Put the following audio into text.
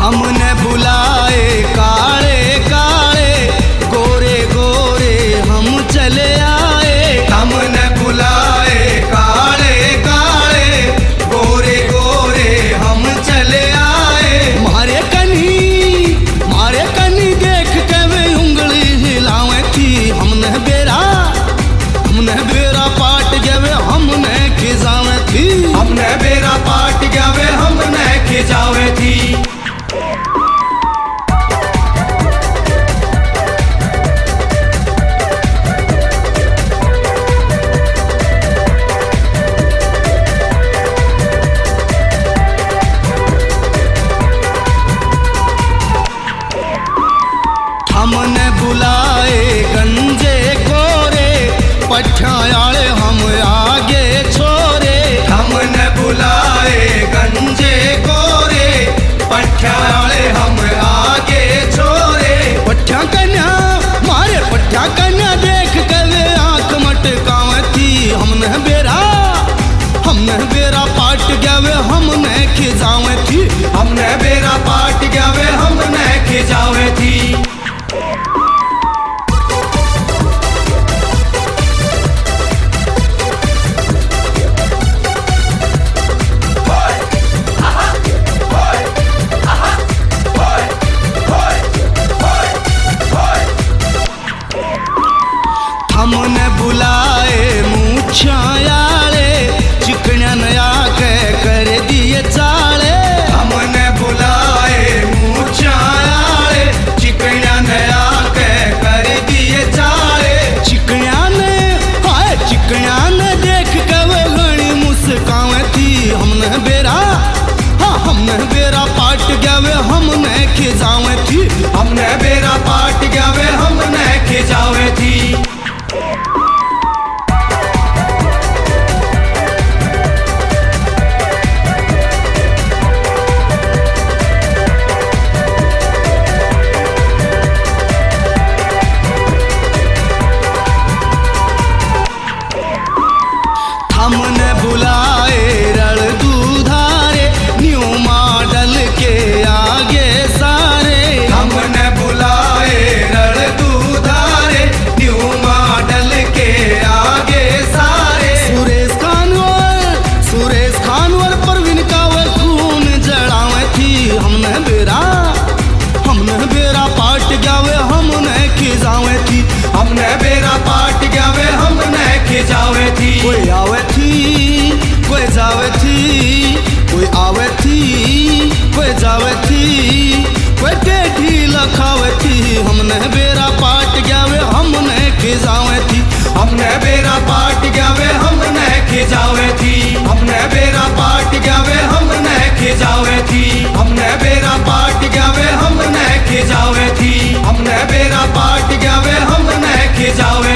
हमने बुलाए काले काले गोरे गोरे हम चले आए। हमने बुलाए काले काले गोरे गोरे हम चले आए। मारे कनी देख के वे उंगली हिलावे थी। हमने बेरा पाट गए हमने खिजावे थी। हमने बेरा पाट गए हमने खिजावे थी। हमने बुलाए गंजे गोरे पठायाले हम आगे छोरे। हमने बुलाए गंजे गोरे पठायाले हम आगे छोरे। पठा कन्या मारे पठा कन्या देख के वे आंख मटकावे थी। हमने बेरा पाट गए हमने खिजावे थी। हमने बेरा पाट गए हमने खिजावे थी। हमने बुलाए मूछायाले चिकनिया नया के कर दिए चाले। हमने बुलाए मूछायाले चिकनिया नया के कर दिए चाले। चिकनिया ने देख के वो घनी मुस्कावे थी। हमने बेरा पाट गए हमने खिजावे थी। हमने बेरा पाट गए हमने खिजावे थी। हमने बुलाए रण दूधारे न्यू मॉडल के आगे सारे। हमने बुलाए रण दूधारे न्यू मॉडल के आगे सारे। सुरेश खानवर परवीन कावर खून जड़ावे थी। हमने बेरा पाट गए हमने खिजावे थी। हमने बेरा पाट गए हमने खिजावे थी। कोई आवे थी कोई जावे थी। कोई आवे थी कोई जावे थी। कोई टेढ़ी लखावे थी। हमने बेरा पाट गए हमने खिजावे थी। हमने बेरा पाट गए हमने खिजावे थी। हमने बेरा पाट गए हमने खिजावे थी। हमने बेरा पाट गए हमने खिजावे थी। हमने बेरा पाट गए हमने खिजावे